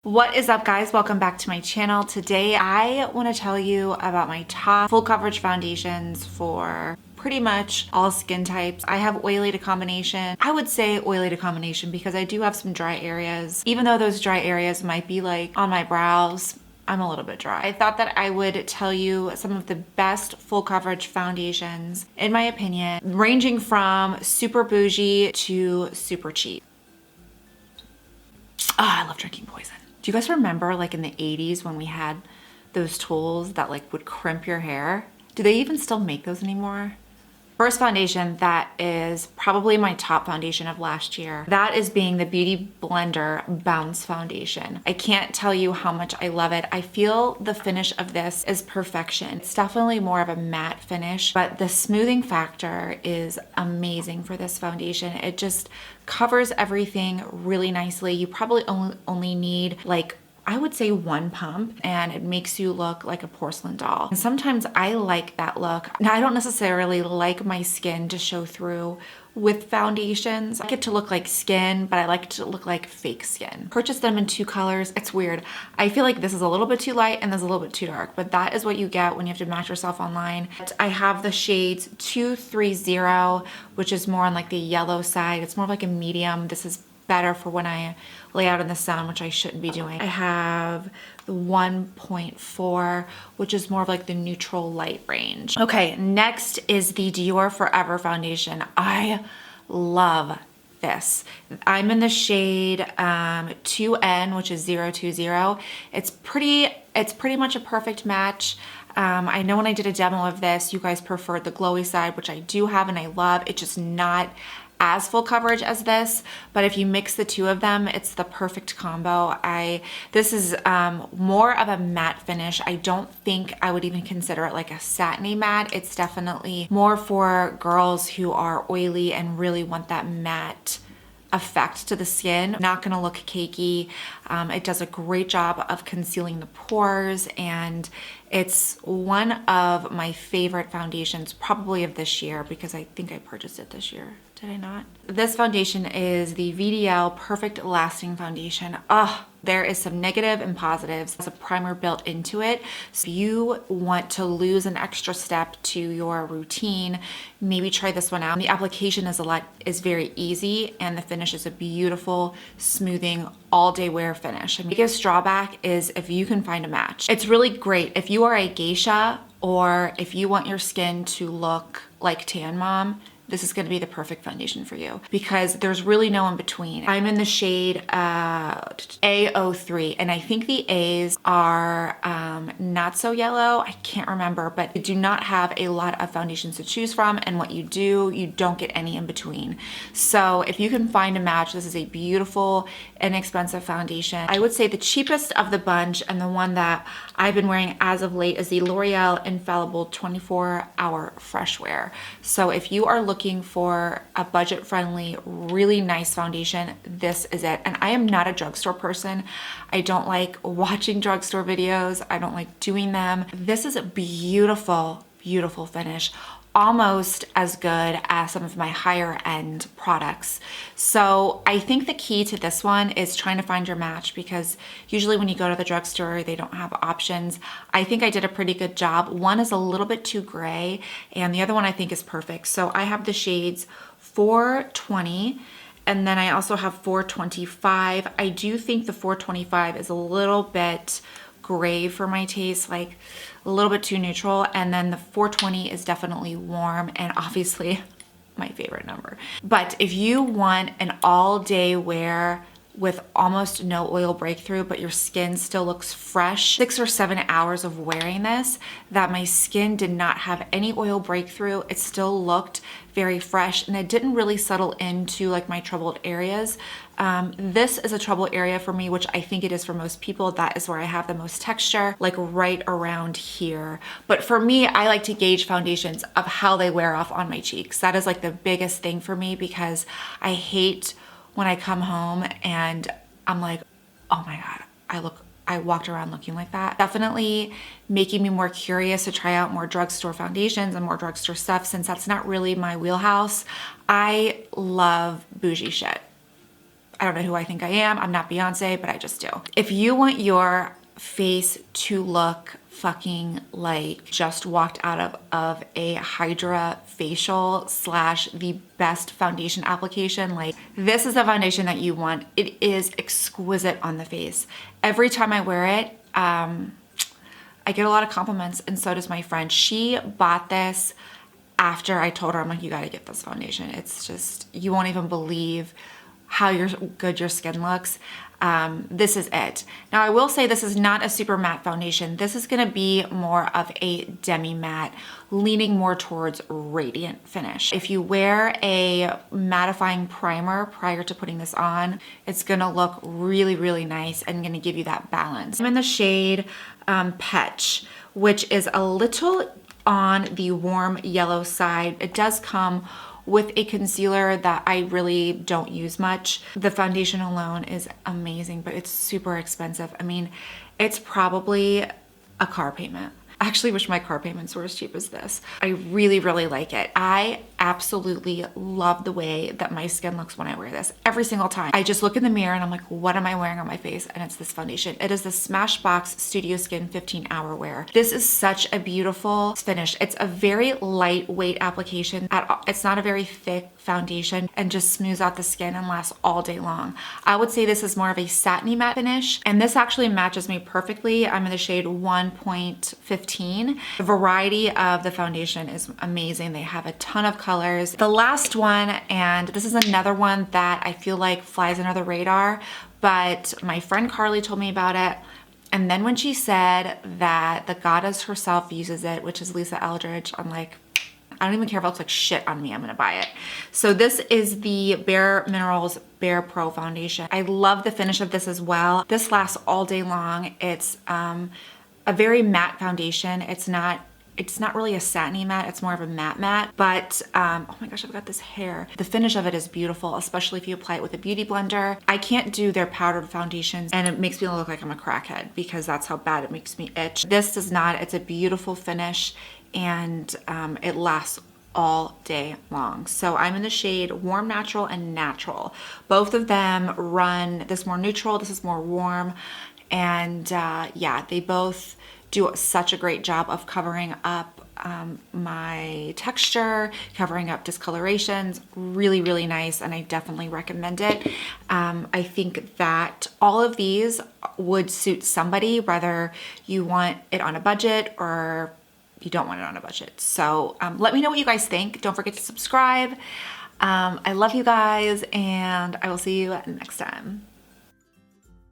What is up, guys? Welcome back to my channel. Today I want to tell you about my top full coverage foundations for pretty much all skin types. I have oily to combination. I would say oily to combination because I do have some dry areas. Even though those dry areas might be like on my brows, I'm a little bit dry. I thought that I would tell you some of the best full coverage foundations, in my opinion, ranging from super bougie to super cheap. I love drinking poison. Do you guys remember like in the 80s when we had those tools that like would crimp your hair? Do they even still make those anymore? First foundation that is probably my top foundation of last year. That is being the Beauty Blender Bounce Foundation. I can't tell you how much I love it. I feel the finish of this is perfection. It's definitely more of a matte finish, but the smoothing factor is amazing for this foundation. It just covers everything really nicely. You probably only need like, I would say one pump, and it makes you look like a porcelain doll. And sometimes I like that look. Now, I don't necessarily like my skin to show through with foundations. I like it to look like skin, but I like it to look like fake skin. Purchase them in two colors. It's weird. I feel like this is a little bit too light and this is a little bit too dark, but that is what you get when you have to match yourself online. I have the shades 230, which is more on like the yellow side. It's more like a medium. This is better for when I lay out in the sun, which I shouldn't be doing. I have the 1.4, which is more of like the neutral light range. Okay, next is the Dior Forever foundation. I love this. I'm in the shade 2N, which is 020. It's pretty much a perfect match. I know when I did a demo of this, you guys preferred the glowy side, which I do have and I love. It's just not as full coverage as this, but if you mix the two of them, it's the perfect combo. This is more of a matte finish. I don't think I would even consider it like a satiny matte. It's definitely more for girls who are oily and really want that matte effect to the skin. Not gonna look cakey. It does a great job of concealing the pores, and it's one of my favorite foundations probably of this year because I think I purchased it this year. Did I not? This foundation is the VDL Perfect Lasting Foundation. There is some negative and positives. There's a primer built into it. So if you want to lose an extra step to your routine, maybe try this one out. The application is very easy, and the finish is a beautiful, smoothing, all-day wear finish. The biggest drawback is if you can find a match. It's really great if you are a geisha or if you want your skin to look like Tan Mom. This is gonna be the perfect foundation for you because there's really no in between. I'm in the shade A03, and I think the A's are not so yellow. I can't remember, but you do not have a lot of foundations to choose from, and what you do, you don't get any in between. So if you can find a match, this is a beautiful, inexpensive foundation. I would say the cheapest of the bunch and the one that I've been wearing as of late is the L'Oreal Infallible 24-Hour Fresh Wear. So if you are looking for a budget-friendly, really nice foundation, this is it. And I am not a drugstore person. I don't like watching drugstore videos. I don't like doing them. This is a beautiful, beautiful finish. Almost as good as some of my higher end products. So I think the key to this one is trying to find your match, because usually when you go to the drugstore, they don't have options. I think I did a pretty good job. One is a little bit too gray, and the other one I think is perfect. So I have the shades 420, and then I also have 425. I do think the 425 is a little bit gray for my taste, like a little bit too neutral, and then the 420 is definitely warm and obviously my favorite number. But if you want an all-day wear with almost no oil breakthrough, but your skin still looks fresh, 6 or 7 hours of wearing this, that my skin did not have any oil breakthrough, it still looked very fresh, and it didn't really settle into like my troubled areas. This is a trouble area for me, which I think it is for most people. That is where I have the most texture, like right around here. But for me, I like to gauge foundations of how they wear off on my cheeks. That is like the biggest thing for me, because I hate when I come home and I'm like, oh my God, I walked around looking like that. Definitely making me more curious to try out more drugstore foundations and more drugstore stuff, since that's not really my wheelhouse. I love bougie shit. I don't know who I think I am. I'm not Beyonce, but I just do. If you want your face to look fucking like just walked out of a Hydra facial slash the best foundation application, like this is the foundation that you want. It is exquisite on the face. Every time I wear it, I get a lot of compliments, and so does my friend. She bought this after I told her, I'm like, you gotta get this foundation. It's just, you won't even believe how good your skin looks. This is it. Now I will say this is not a super matte foundation. This is gonna be more of a demi matte, leaning more towards radiant finish. If you wear a mattifying primer prior to putting this on, it's gonna look really, really nice and gonna give you that balance. I'm in the shade Petch, which is a little on the warm yellow side. It does come with a concealer that I really don't use much. The foundation alone is amazing, but it's super expensive. I mean, it's probably a car payment. I actually wish my car payments were as cheap as this. I really, really like it. I absolutely love the way that my skin looks when I wear this every single time. I just look in the mirror and I'm like, what am I wearing on my face? And it's this foundation. It is the Smashbox Studio Skin 15-hour wear. This is such a beautiful finish. It's a very lightweight application. It's not a very thick foundation and just smooths out the skin and lasts all day long. I would say this is more of a satiny matte finish, and this actually matches me perfectly. I'm in the shade 1.15. The variety of the foundation is amazing. They have a ton of colors. The last one, and this is another one that I feel like flies under the radar, but my friend Carly told me about it. And then when she said that the goddess herself uses it, which is Lisa Eldridge, I'm like, I don't even care if it looks like shit on me, I'm gonna buy it. So this is the Bare Minerals Bare Pro Foundation. I love the finish of this as well. This lasts all day long. It's a very matte foundation. It's not really a satiny matte, it's more of a matte, but oh my gosh, I've got this hair. The finish of it is beautiful, especially if you apply it with a beauty blender. I can't do their powdered foundations, and it makes me look like I'm a crackhead because that's how bad it makes me itch. This does not. It's a beautiful finish, and it lasts all day long. So I'm in the shade Warm Natural and Natural. Both of them run, this more neutral, this is more warm, and yeah, they both do such a great job of covering up my texture, covering up discolorations. Really, really nice, and I definitely recommend it. I think that all of these would suit somebody, whether you want it on a budget or you don't want it on a budget. So let me know what you guys think. Don't forget to subscribe. I love you guys, and I will see you next time.